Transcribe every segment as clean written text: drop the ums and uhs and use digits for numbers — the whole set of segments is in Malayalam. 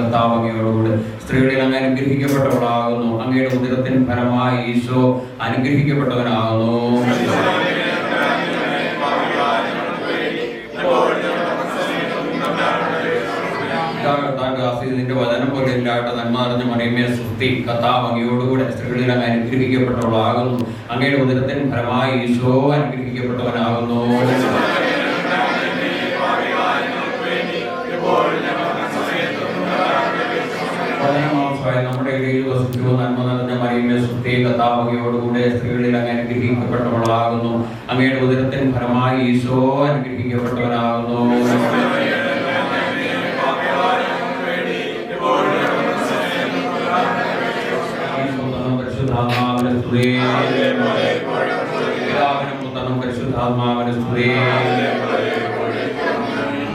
കർത്താവ് അങ്ങയോടുകൂടെ സ്ത്രീകളിൽ അങ്ങ് അനുഗ്രഹിക്കപ്പെട്ടവളാകുന്നു. അങ്ങയുടെ ഉദരത്തിൻ ഫലമായി ഈശോ അനുഗ്രഹിക്കപ്പെട്ടവനാകുന്നു. നിന്റെ വചനം പോലെ ഇല്ലാത്ത നന്മ നിറഞ്ഞ മറിയമേ സ്തുതി. കർത്താവ് അങ്ങയോടുകൂടെ സ്ത്രീകളിൽ അങ്ങ് അനുഗ്രഹിക്കപ്പെട്ടവളാകുന്നു. അങ്ങയുടെ ഉദരത്തിൻ ഫലമായി ഈശോ അനുഗ്രഹിക്കപ്പെട്ടവനാകുന്നു. നമ്മുടെ ഇടയിൽ വസിച്ചു നന്മ നിറഞ്ഞ മറിയമേ സ്തുതി. കർത്താവ് അങ്ങയോടുകൂടെ സ്ത്രീകളിൽ അങ്ങ് അനുഗ്രഹിക്കപ്പെട്ടവളാകുന്നു. അങ്ങയുടെ ഉദരത്തിൻ ഫലമായി ഈശോ അനുഗ്രഹിക്കപ്പെട്ടവനാകുന്നു.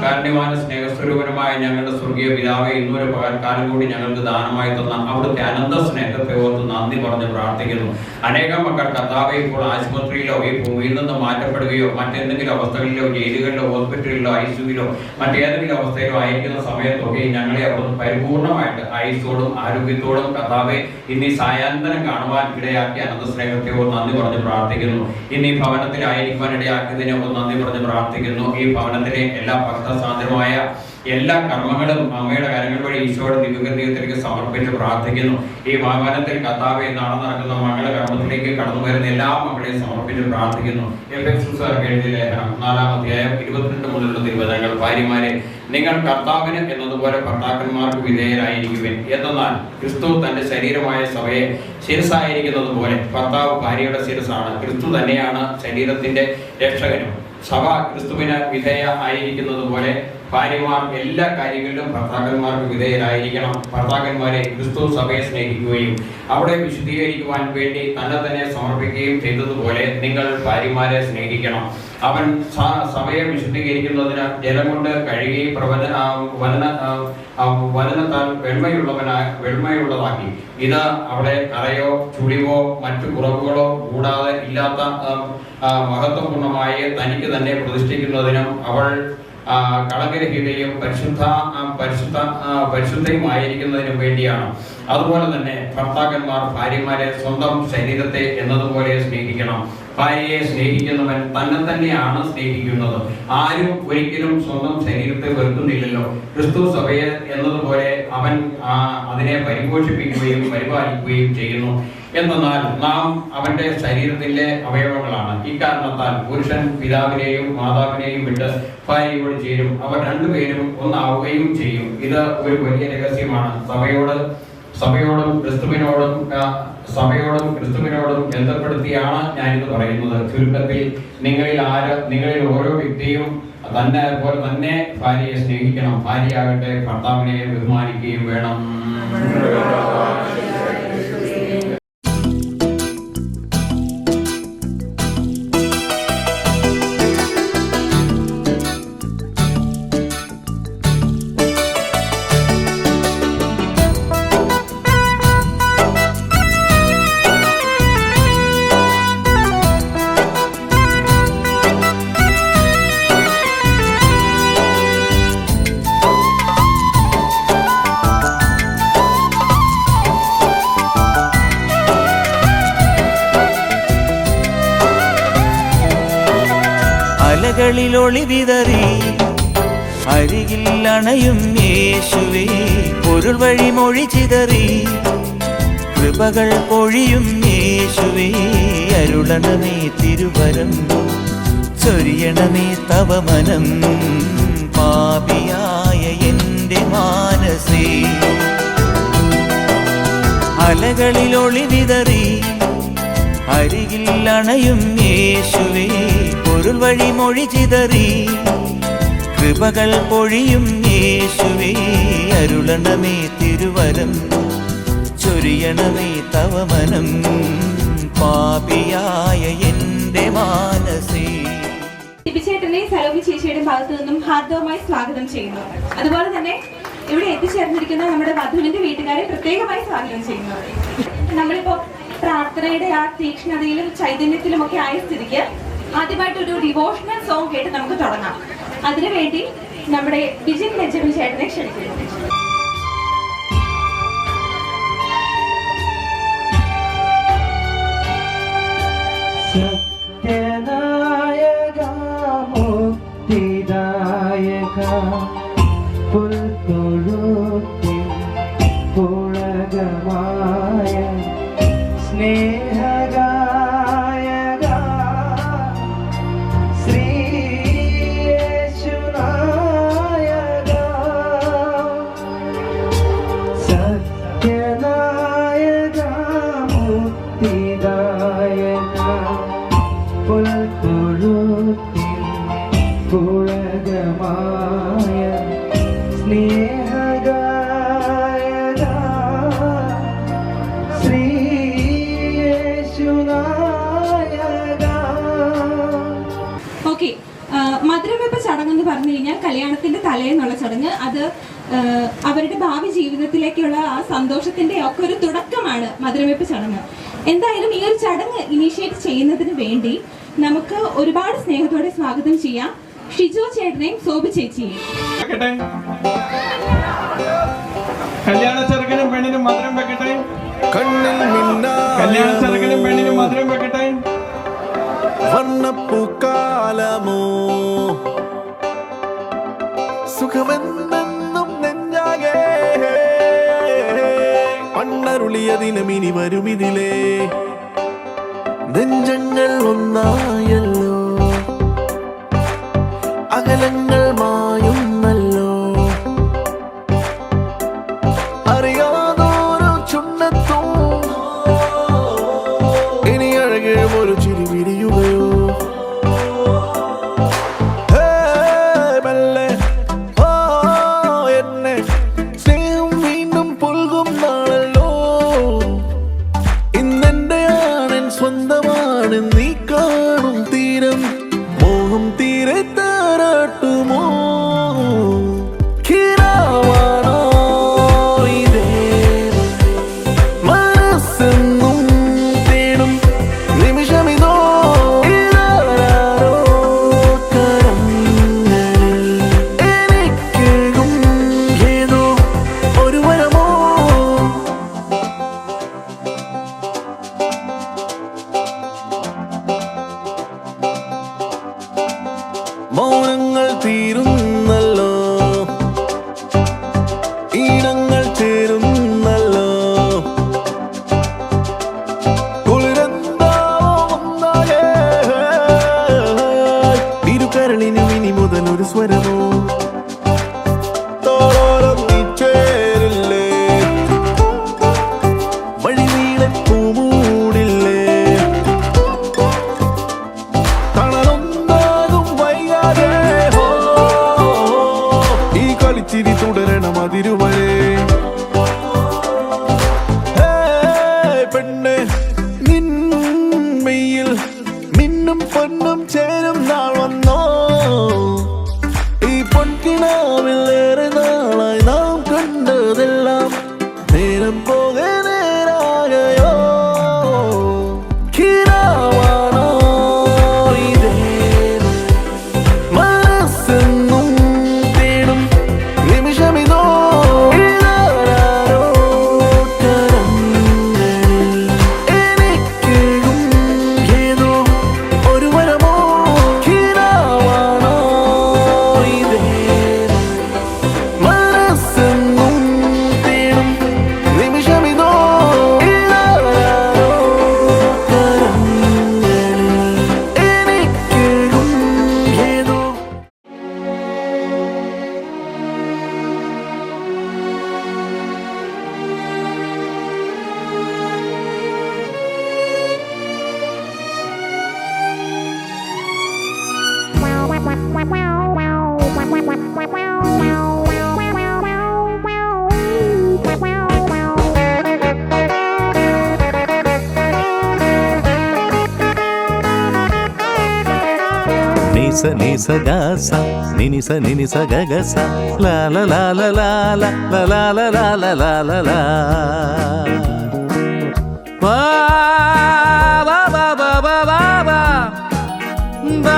കാരുണ്യവാന സ്നേഹസ്വരൂപനുമായ ഞങ്ങളുടെ സ്വർഗീയ പിതാവേ, ഇന്നൊരു പകൽക്കാലം കൂടി ഞങ്ങൾക്ക് ദാനമായി തന്ന അവിടുത്തെ അനന്ത സ്നേഹത്തെ ഓർത്ത് നന്ദി പറഞ്ഞ് പ്രാർത്ഥിക്കുന്നു. അനേകം മക്കൾ കർത്താവെ ഇപ്പോൾ ആശുപത്രിയിലോ ഈ ഭൂമിയിൽ നിന്ന് മാറ്റപ്പെടുകയോ മറ്റെന്തെങ്കിലും അവസ്ഥകളിലോ ജയിലുകളിലോ ഹോസ്പിറ്റലിലോ ഐസിയുവിലോ മറ്റേതെങ്കിലും അവസ്ഥയിലോ ആയിരിക്കുന്ന സമയത്തൊക്കെ ഞങ്ങളെ അവിടുന്ന് പരിപൂർണമായിട്ട് ആയുസ്സോടും ആരോഗ്യത്തോടും കർത്താവെ ഇന്ന് ഈ സായാന്തനം കാണുവാൻ ഇടയാക്കിയ അനന്ത സ്നേഹത്തെ ഓർത്ത് നന്ദി പറഞ്ഞ് പ്രാർത്ഥിക്കുന്നു. ഇന്ന് ഈ ഭവനത്തിലായിരിക്കുവാൻ ഇടയാക്കിയതിനെ ഓർത്ത് നന്ദി പറഞ്ഞ് പ്രാർത്ഥിക്കുന്നു. ഈ ഭവനത്തിലെ എല്ലാ ഭക്തസാന്ദ്രമായ എല്ലാ കർമ്മങ്ങളും അമ്മയുടെ കരങ്ങൾ വഴി ഈശോയുടെ ദിവ്യകൃത്യത്തിലേക്ക് സമർപ്പിച്ച് പ്രാർത്ഥിക്കുന്നു. ഈ ഭവനത്തിൽ കർത്താവെ നാളെ നടക്കുന്ന മംഗള കർമ്മത്തിലേക്ക് കടന്നു വരുന്ന എല്ലാ മക്കളെയും സമർപ്പിച്ച് പ്രാർത്ഥിക്കുന്നു. എഫെസോസുകാർക്ക് എഴുതിയ ലേഖനം 4-ാം അധ്യായം 22 മുതലുള്ള തിരുവചനങ്ങൾ. ഭാര്യമാരെ, നിങ്ങൾ കർത്താവിന് എന്നതുപോലെ ഭർത്താക്കന്മാർക്ക് വിധേയരായിരിക്കുവിൻ. എന്നാൽ ക്രിസ്തു തന്റെ ശരീരമായ സഭയെ ശിരസായിരിക്കുന്നത് പോലെ ഭർത്താവ് ഭാര്യയുടെ ശിരസാണ്. ക്രിസ്തു തന്നെയാണ് ശരീരത്തിന്റെ രക്ഷകനും. സഭ ക്രിസ്തുവിന് വിധേയ ആയിരിക്കുന്നത് പോലെ ഭാര്യമാർ എല്ലാ കാര്യങ്ങളിലും ഭർത്താക്കന്മാർക്ക് വിധേയരായിരിക്കണം. ഭർത്താക്കന്മാരെ ക്രിസ്തു സഭയെ സ്നേഹിക്കുകയും അവിടെ വിശുദ്ധീകരിക്കുവാൻ വേണ്ടി തന്നെ സമർപ്പിക്കുകയും ചെയ്തതുപോലെ നിങ്ങൾ ഭാര്യമാരെ സ്നേഹിക്കണം. അവൻ സഭയെ വിശുദ്ധീകരിക്കുന്നതിന് ജലം കൊണ്ട് കഴുകി വചനത്താൽ വെണ്മയുള്ളതാക്കി. ഇത് അവിടെ കറയോ ചുളിവോ മറ്റു കുറവുകളോ കൂടാതെ ഇല്ലാത്ത മഹത്വപൂർണമായ തനിക്ക് തന്നെ പ്രതിഷ്ഠിക്കുന്നതിനും അവൾ കളങ്കരഹിതയും പരിശുദ്ധയുമായിരിക്കുന്നതിനും വേണ്ടിയാണ്. അതുപോലെ തന്നെ ഭർത്താക്കന്മാർ ഭാര്യമാരെ സ്വന്തം ശരീരത്തെ എന്നതുപോലെ സ്നേഹിക്കണം. ഭാര്യയെ സ്നേഹിക്കുന്നവൻ തന്നെ തന്നെയാണ് സ്നേഹിക്കുന്നത്. ആരും ഒരിക്കലും സ്വന്തം ശരീരത്തെ വെറുക്കുന്നില്ലല്ലോ. ക്രിസ്തു സഭയെ എന്നതുപോലെ അവൻ അതിനെ പരിപോഷിപ്പിക്കുകയും പരിപാലിക്കുകയും ചെയ്യുന്നു. എന്നാൽ നാം അവന്റെ ശരീരത്തിന്റെ അവയവങ്ങളാണ്. ഇക്കാരണത്താൽ പുരുഷൻ പിതാവിനെയും മാതാവിനെയും വിട്ട് ഭാര്യയോട് ചേരും, അവർ രണ്ടുപേരും ഒന്നാവുകയും ചെയ്യും. ഇത് ഒരു വലിയ രഹസ്യമാണ്. സഭയോടും ക്രിസ്തുവിനോടും ബന്ധപ്പെടുത്തിയാണ് ഞാനിത് പറയുന്നത്. ചുരുക്കത്തിൽ നിങ്ങളിൽ ഓരോ വ്യക്തിയും തന്നെ ഭാര്യയെ സ്നേഹിക്കണം. ഭാര്യയാകട്ടെ ഭർത്താവിനെ ബഹുമാനിക്കുകയും വേണം. കളിലൊളി വിതറി അരികിൽ അണയും യേശുവേ, പൊരുൾ വഴി മൊഴി ചിതറി കൃപകൾ പൊഴിയും യേശുവേ, അരുളണമേ തിരുവരം ചൊരിയണമേ തവ മനം പാപിയായ എൻ്റെ മാനസേ. അലകളിലൊളി വിതറി അരികിൽ അണയും യേശുവേ, പൊരുൾ വഴി മൊഴി ചിതറി കൃപകൾ പൊഴിയും യേശുവേ, അരുളണമേ തിരുവരം ചൊരിയണമേ തവ മനം പാപിയായ എൻ്റെ മാനസേ. ചേട്ടനെ സലോമി ചേച്ചിയുടെ ഭാഗത്തു നിന്നും ഹാർദവമായി സ്വാഗതം ചെയ്യുന്നു. അതുപോലെ തന്നെ ഇവിടെ എത്തിച്ചേർന്നിരിക്കുന്ന നമ്മുടെ വധുവിന്റെ വീട്ടുകാരെ പ്രത്യേകമായി സ്വാഗതം ചെയ്യുന്നു. നമ്മളിപ്പോ പ്രാർത്ഥനയുടെ ആ തീക്ഷ്ണതയിലും ചൈതന്യത്തിലും ഒക്കെ ആയ സ്ഥിതിക്ക് ആദ്യമായിട്ടൊരു ഡിവോഷണൽ സോങ് കേട്ട് നമുക്ക് തുടങ്ങാം. അതിനുവേണ്ടി നമ്മുടെ ബിജിൻ ബെഞ്ചമിൻ ചേട്ടനെ ക്ഷണിക്കുന്നു. പുൽത്തൊഴുത്തിൽ പുളകമായ സ്നേഹഗായക ശ്രീയേശുനായക സത്യനായക മുക്തിദായക പുൽത്തൊഴുത്തിൽ പുളകമായ സ്നേഹഗായക ശ്രീയേശുനായക. ഓക്കെ, മധുരവെപ്പ് ചടങ്ങെന്ന് പറഞ്ഞു കഴിഞ്ഞാൽ കല്യാണത്തിന്റെ തലേന്നുള്ള ചടങ്ങ്. അത് അവരുടെ ഭാവി ജീവിതത്തിലേക്കുള്ള ആ സന്തോഷത്തിന്റെ ഒക്കെ ഒരു തുടക്കമാണ് മധുരവെപ്പ് ചടങ്ങ്. എന്തായാലും ഈ ഒരു ചടങ്ങ് ഇനീഷ്യേറ്റ് ചെയ്യുന്നതിന് വേണ്ടി നമുക്ക് ഒരുപാട് സ്നേഹത്തോടെ സ്വാഗതം ചെയ്യാം ഷിജോ ചേട്ടനെയും സോബി ചേച്ചിയെയും. കല്യാണ ചെറുക്കനും പെണ്ണിനും മധുരം വെക്കട്ടെ. കല്യാണ ചെറുക്കനും പെണ്ണിനും മധുരം വെക്കട്ടെ. വർണ്ണപ്പൂക്കാലമോ സുഖമെന്നും നെഞ്ചാകെ പണ്ടരുളിയ ദിനമിനി വരുമിതിലേ നെഞ്ചങ്ങൾ ഒന്നായല്ലോ അകലങ്ങൾ മായുന്നല്ലോ അറിയാതോരോ ചുണ്ണത്തും ഇനി അഴകും ഒരു ചിരി വിരിയുകയോ മെല്ലെ എന്നെ സ്നേഹം വീണ്ടും പുൽകും നാളല്ലോ ഇന്നെന്റെ ആണൻ സ്വന്തമാണ് നീ കാണും തീരം മോഹം തീരെ താരാട്ടുമോ കിരാവാണോ ഇതേ മനസ്സെന്നും തേടും നിമിഷമിതോ ഇതാരോ കരങ്ങളിൽ എനിക്കേകും ഏതോ ഒരു വരമോ മൗനങ്ങൾ തീരുന്നല്ലോ ഈണങ്ങൾ ചേരുന്നല്ലോ കുളിരെന്താവുന്നാലേ ഇരുകരളിനും ഇനി മുതൽ ഒരു സ്വരമോ തോളോരം നീ ചേരില്ലേ വഴിനീളെ പൂമൂടില്ലേ തണലൊന്നാകും വൈകാതെ ഈ കളിച്ചിരി തുടരണം അതിരുവരെ പെണ്ണെ നിൻമെയിൽ മിന്നും പൊന്നും ചേരും നാൾ വന്നോ ഈ പൊൻകിനാവിൽ ഏറെ നാളായി നാം കണ്ടതെല്ലാം നേരം പോകെ നേരാകയോ കിരാവാണോ ഇതേ മനസ്സെന്നും തേടും നിമിഷമിതോ ഇതാരോ കരങ്ങളിൽ എനിക്കേകും ഏതോ ഒരു വരമോ കിരാവാണോ ഇതേ മനസ്സെന്നും തേടും നിമിഷമിതോ ഇതാരോ കരങ്ങളിൽ എനിക്കേകും ഏതോ నిస నిస గస నినిస నినిస గగస లా లా లా లా లా లా లా లా లా లా లా లా లా వా వా వా వా వా వా వా బా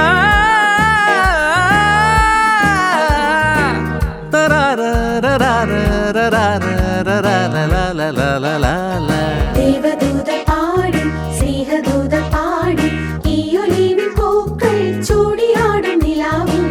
ദേവദൂത പാടി സ്നേഹദൂത പാടി ഈ ഒലിവിൻ പൂക്കൾ ചൂടിയാടും നിലാവിൽ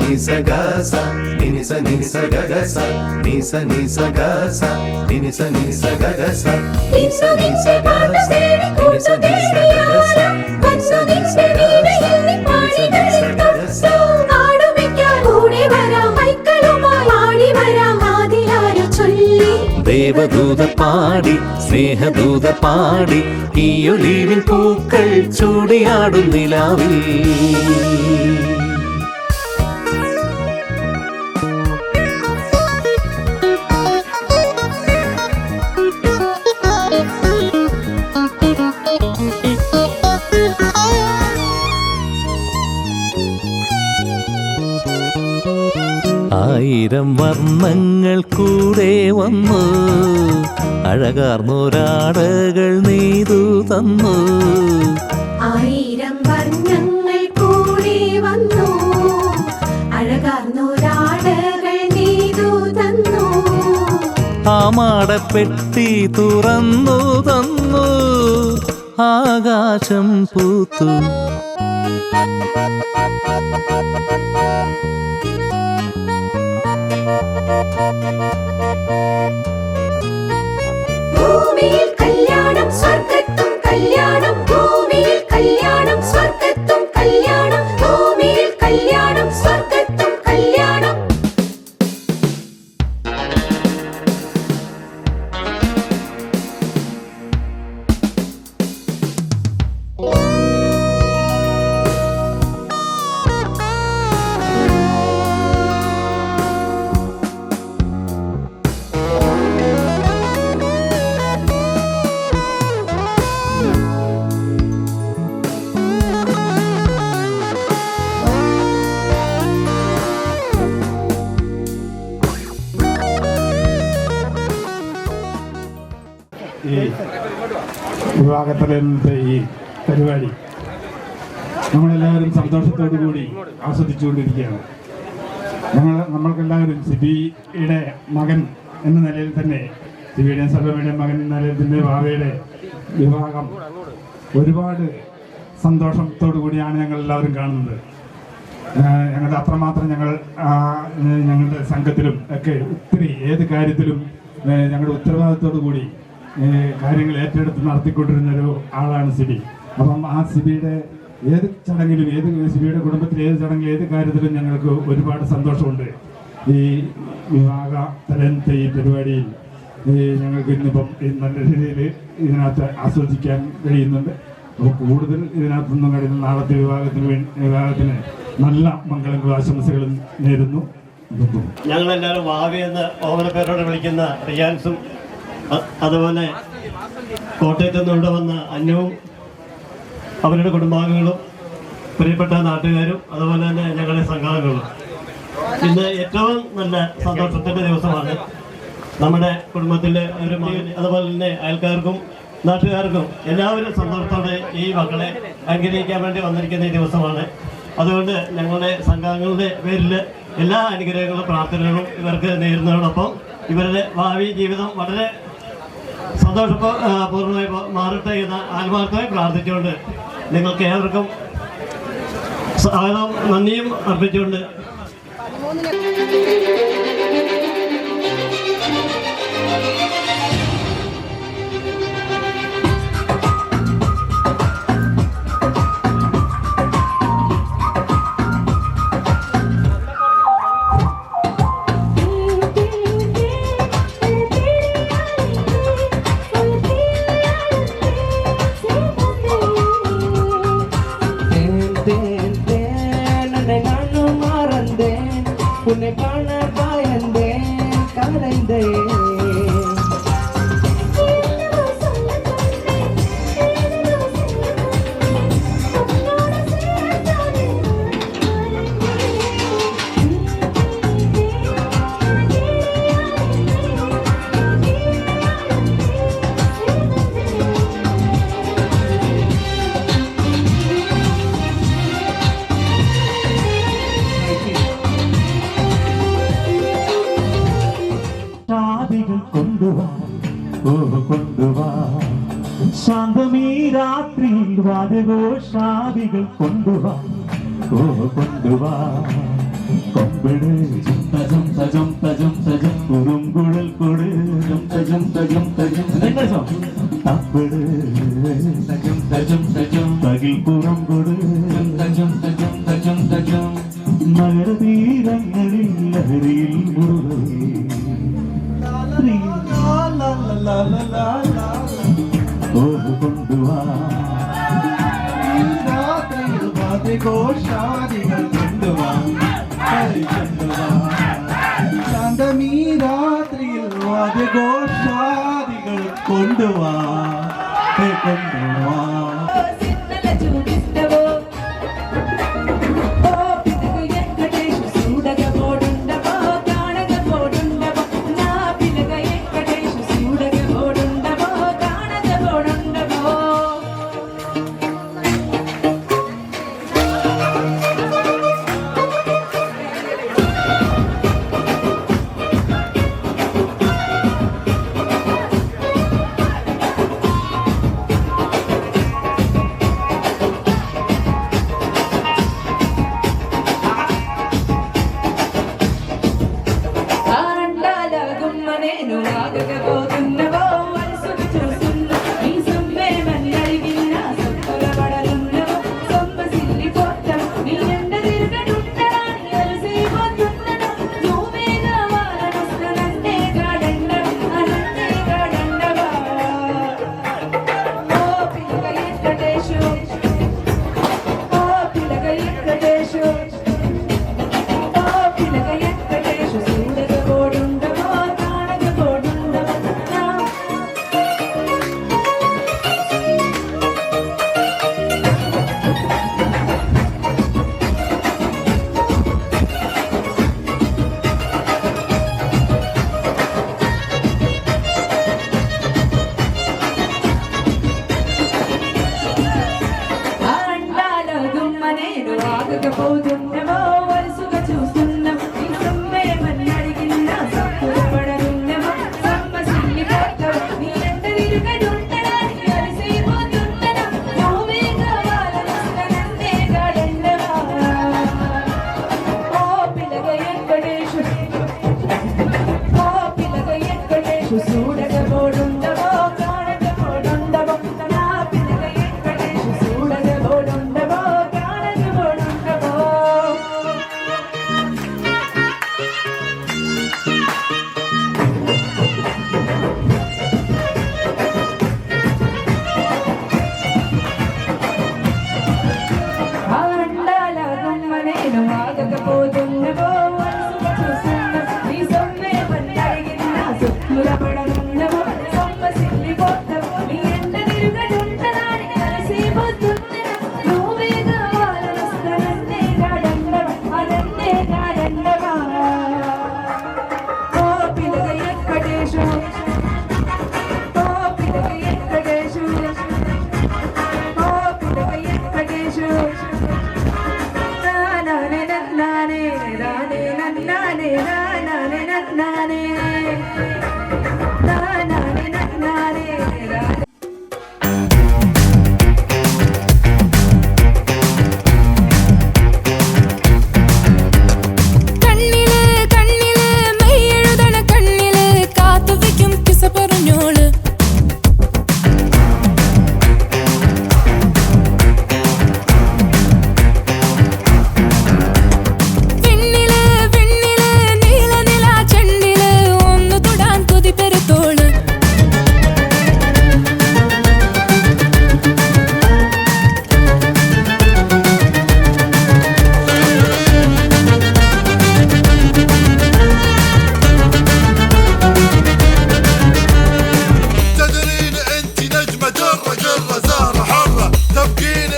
നിസ ഗസ നിനിസ നിനിസ ഗഗസ നിസ നിസ ഗസ നിനിസ നിനിസ ഗഗസ നിസ നിസ ഗസ നിനിസ നിസ ഗഗസ നിസ നിസ ഗസ ദേവദൂത പാടി സ്നേഹദൂത പാടി ഈ ഒലിവിൻ പൂക്കൾ ചൂടിയാടും നിലാവിൽ ആയിരം വർണ്ണങ്ങൾ കൂടെ വന്നു അഴകാർന്നൊരാടകൾ നെയ്തു തന്നു ആയിരം വർണ്ണങ്ങൾ കൂടെ വന്നു അഴകാർന്നൊരാടകൾ നെയ്തു തന്നു ആ മാടപ്പെട്ടി തുറന്നു തന്നു ആകാശം പൂത്തു ഭൂമിയിൽ കല്യാണം സ്വർഗ്ഗത്തും കല്യാണം ഭൂമിയിൽ കല്യാണം സ്വർഗ്ഗത്തും കല്യാണം ഭൂമിയിൽ കല്യാണം സ്വർഗ്ഗത്തും കല്യാണം ഈ വിവാഹത്തിലെ ഈ പരിപാടി നമ്മളെല്ലാവരും സന്തോഷത്തോടു കൂടി ആസ്വദിച്ചുകൊണ്ടിരിക്കുകയാണ്. നമ്മൾക്കെല്ലാവരും സിബിയുടെ മകൻ എന്ന നിലയിൽ തന്നെ സിബിയുടെയും സഭയുടെയും മകൻ എന്ന നിലയിൽ തന്നെ വാവയുടെ വിവാഹം ഒരുപാട് സന്തോഷത്തോടു കൂടിയാണ് ഞങ്ങൾ എല്ലാവരും കാണുന്നത്. ഞങ്ങളുടെ അത്രമാത്രം ഞങ്ങളുടെ സംഘത്തിലും ഒക്കെ ഒത്തിരി ഏത് കാര്യത്തിലും ഞങ്ങളുടെ ഉത്തരവാദിത്തോടു കൂടി കാര്യങ്ങൾ ഏറ്റെടുത്ത് നടത്തിക്കൊണ്ടിരുന്നൊരു ആളാണ് സിബി. അപ്പം ആ സിബിയുടെ ഏത് ചടങ്ങിലും സിബിയുടെ കുടുംബത്തിലെ ഏത് ചടങ്ങിലും ഏത് കാര്യത്തിലും ഞങ്ങൾക്ക് ഒരുപാട് സന്തോഷമുണ്ട്. ഈ വിവാഹ തലേന്നത്തെ ഈ പരിപാടിയിൽ ഞങ്ങൾക്ക് ഇന്നിപ്പം നല്ല രീതിയിൽ ഇതിനകത്ത് ആസ്വദിക്കാൻ കഴിയുന്നുണ്ട്. അപ്പോൾ കൂടുതൽ ഇതിനകത്തൊന്നും കഴിയുന്ന നാളത്തെ വിവാഹത്തിന് നല്ല മംഗളങ്ങളും ആശംസകളും നേരുന്നു. ഞങ്ങളെല്ലാവരും വാവി എന്ന് ഓമന പേരോട് വിളിക്കുന്ന റിയാൻസും അതുപോലെ കോട്ടയത്ത് നിന്ന് ഇവിടെ വന്ന അന്നവും അവരുടെ കുടുംബാംഗങ്ങളും പ്രിയപ്പെട്ട നാട്ടുകാരും അതുപോലെ തന്നെ ഞങ്ങളുടെ സംഘാംഗങ്ങളും ഇന്ന് ഏറ്റവും നല്ല സന്തോഷത്തിൻ്റെ ദിവസമാണ്. നമ്മുടെ കുടുംബത്തിലെ ഒരു മകൻ അതുപോലെ തന്നെ അയൽക്കാർക്കും നാട്ടുകാർക്കും എല്ലാവരും സന്തോഷത്തോടെ ഈ മക്കളെ അനുഗ്രഹിക്കാൻ വേണ്ടി വന്നിരിക്കുന്ന ഈ ദിവസമാണ്. അതുകൊണ്ട് ഞങ്ങളുടെ സംഘാംഗങ്ങളുടെ പേരിൽ എല്ലാ അനുഗ്രഹങ്ങളും പ്രാർത്ഥനകളും ഇവർക്ക് നേരുന്നതോടൊപ്പം ഇവരുടെ ഭാവി ജീവിതം വളരെ സന്തോഷപൂർണ്ണമായി മാറട്ടെ എന്ന് ആത്മാർത്ഥമായി പ്രാർത്ഥിച്ചുകൊണ്ട് നിങ്ങൾക്ക് ഏവർക്കും സ്വാഗതം നന്ദിയും അർപ്പിച്ചുകൊണ്ട് உன்னை காண பயந்தேன் கரைந்தேன் കൊണ്ടുവാ ശാന്തമീ രാത്രിയിൽ വാദഘോഷാദികൾ കൊണ്ടുവാ കൊണ്ടുവാ കൊമ്പെട് ജുംത ജുംത ജുംത ജുംത ജും കുറുങ്കുഴൽ കൊട് ജുംത ജുംത ജുംത ജും തപ്പട് ജുംത ജുംത ജും തകിൽ പുറം കൊട് ജുംത ജുംത ജുംത ജുംത ജും നഗരതീരങ്ങളിൽ ലഹരിയിൽ മുറുകെ കൊണ്ടുവാ ഘോഷാദികൾ കൊണ്ടുവാ ശാന്തമീ രാത്രിയിൽ വാദ്യഘോഷാദികൾ കൊണ്ടുവാ കൊണ്ടുവാ సిన్నల చూపిస్తవో ఓ పిలుగు వెంకటేశు చూడగబోడుండవో కాణగబోడుండవో నా పిలుగ వెంకటేశు చూడగబోడుండవో కాణగబోడుండవో ఆండాల గుమ్మనేను ఆగగబోతున్నవో వరుసకు చూస్తున్నా నీ సొమ్మే మన్నడిగిన సొక్కుల పడలున్నవో సొమ్మ సిల్లిపోతావు నీ ఎండ తిరగడుంటరాని అలసిపోతున్నను నువ్వే కావాలనొస్తనంటే గాడండవా అనంటే గాడండవా ఓ పిల్లగ వెంకటేశు ఓ పిల్లగ వెంకటేశు ఓ పిల్లగ వెంకటేశు చూడగబోడుండవో కాణగబోడుండవో నా ఆండాల గుమ్మనేను ఆగకపోతున్నవో వరుసగా చూస్తున్నావు నీ సొమ్మే మన్నడిగిన సక్కుల పడనున్నవో సమ్మ సిల్లిపోతావు నీ ఎంట తిరగడుంటరాని అలసిపోతున్నను నువ్వే కావాలనొస్తనంటే గాడండవా ఓ పిల్లగ వెంకటేశు ఓ పిల్లగ వెంకటేశు చూడగబోడుండవో కాణగబోడుండవో నా పిల్లగ వెంకటేశు చూడగబోడుండవో కాణగబోడుండవో ఆండాల గుమ్మనేను ఆగకపోతున్నవో వరుసగా చూస్తున్నవో నీ సొమ్మే మన్నడిగిన సొక్కుల పడనున్నవో సొమ్మ సిల్లిపోతావు నీ ఎండ తిరగడుంటరాని అలసిపోతున్నను నువ్వే కావాలనొస్తనంటే గాడండవా అనంటే గాడండవా ఓ పిల్లగ వెంకటేశు ఓ పిల్లగ వెంకటేశు ఓ పిల్లగ వెంకటేశు నానే నన్నానే రానే నన్నానే నానే నన్నానే నానే నన్నానే రానే കണ്ണില് കണ്ണില് മെയ്യെഴുതണ കണ്ണില് കാത്തു വയ്ക്കും കിസ പറഞ്ഞോള് വെണ്ണില് വെണ്ണില് നീല നില ചെണ്ണില് ഒന്നു തൊടാൻ കൊതി പെരുത്തോള് تدرين انت نجمة جرة جرة زهرة حرة تبقين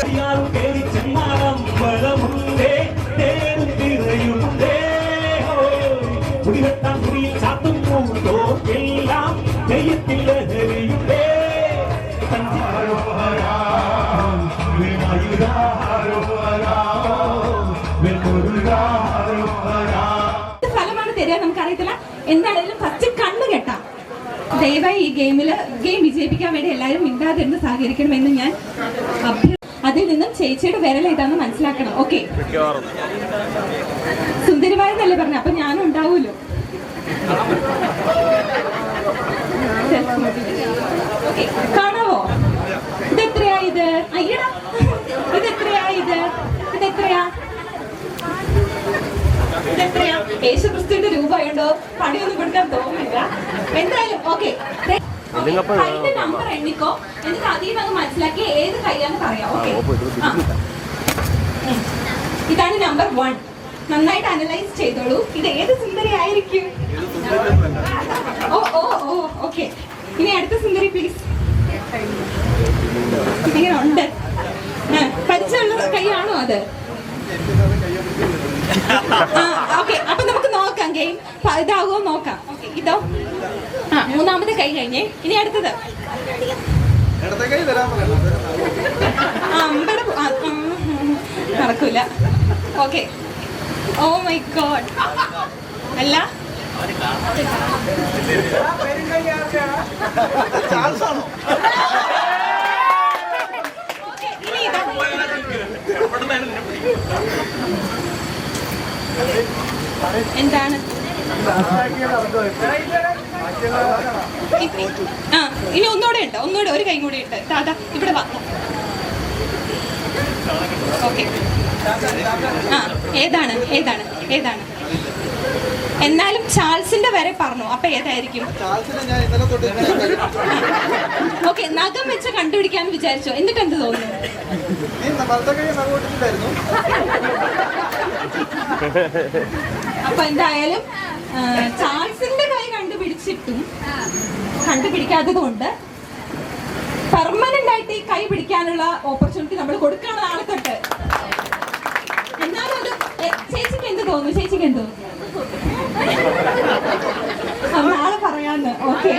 കേറി ചെന്നാടം വരമുണ്ടേ തേരും തിരയുമുണ്ടേ കുടിവെട്ടാൻ കുടിയിൽ ചാത്തും പോകുന്നോ എല്ലാം തെയ്യത്തിൽ ലഹരിയുണ്ടേ ഫലമാണ് തരിക നമുക്കറിയത്തില്ല. എന്താണെങ്കിലും ഫസ്റ്റ് കണ്ണു കെട്ടാം. ദയവായി ഈ ഗെയിം വിജയിപ്പിക്കാൻ വേണ്ടി എല്ലാവരും മിണ്ടാതിരുന്ന് സഹകരിക്കണമെന്ന് ഞാൻ അതിൽ നിന്നും ചേച്ചിയുടെ വിരൽ ഏതാണെന്ന് മനസ്സിലാക്കണം. ഓക്കെ, സുന്ദരിമാരെന്നല്ലേ പറഞ്ഞു, അപ്പൊ ഞാനും ഉണ്ടാവൂലോ. ഓക്കെ, കാണാവോ? ഇതെത്രയാ ഇത്? അയ്യടാ, ഇതെത്രയാ ഇത്? ഇതെത്രയാ? ഇതെത്രയാ? യേശുക്രിസ്തുവിന്റെ രൂപയുണ്ടോ? പണിയൊന്നും കൊടുക്കാൻ തോന്നുന്നില്ല. എന്തായാലും ഓക്കെ, കൈന്റെ നമ്പർ എണ്ണിക്കോ, എന്നിട്ട് അതിൽ നിന്ന് മനസ്സിലാക്കി ഏത് കൈയാന്ന് പറയാം. ഓക്കെ, ഇതാണ് നമ്പർ 1. നന്നായിട്ട് അനലൈസ് ചെയ്തോളൂ. ഇത് ഏത് സുന്ദരി ആയിരിക്കും? ഓ ഓ ഓ ഓക്കെ. ഇനി അടുത്ത സുന്ദരി പ്ലീസ്. ഇങ്ങനെ ഉണ്ട്. പരിചയമുള്ള കൈയാണോ അത്? ഓക്കെ, അപ്പൊ നമുക്ക് നോക്കാം. ഗെയിം ഇതാകുമോ നോക്കാം. ഓക്കെ, ഇതോ? മൂന്നാമത്തെ കൈ കഴിഞ്ഞേ. ഇനി അടുത്തത്. നടക്കൂല. ഓക്കെ. Oh my god. അല്ല, എന്താണ്? ഇനി ഒന്നുകൂടെ ഉണ്ട്, ഒന്നുകൂടെ ഒരു കൈ കൂടി ഉണ്ട്. ദാദാ ഇവിടെ വാ. ഓക്കെ, ഏതാണ് ഏതാണ് ഏതാണ്? എന്നാലും ചാൾസിന്റെ വരെ പറഞ്ഞു. അപ്പൊ ഏതായിരിക്കും? ഓക്കെ, നഖം വെച്ച് കണ്ടുപിടിക്കാന്ന് വിചാരിച്ചോ? എന്നിട്ട് എന്ത് തോന്നുന്നു? അപ്പൊ എന്തായാലും ചാൾസിന്റെ കൈ കണ്ടുപിടിക്കാത്തത് കൊണ്ട് പെർമനന്റ് ആയിട്ട് ഈ കൈ പിടിക്കാനുള്ള ഓപ്പർച്യൂണിറ്റി നമ്മൾ കൊടുക്കണം നാളെ തൊട്ട്. എന്നാലും അത് ചേച്ചിക്ക് എന്ത് തോന്നുന്നു? ചേച്ചിക്ക് എന്ത് തോന്നുന്നു? നാളെ പറയാന്ന്. ഓക്കെ.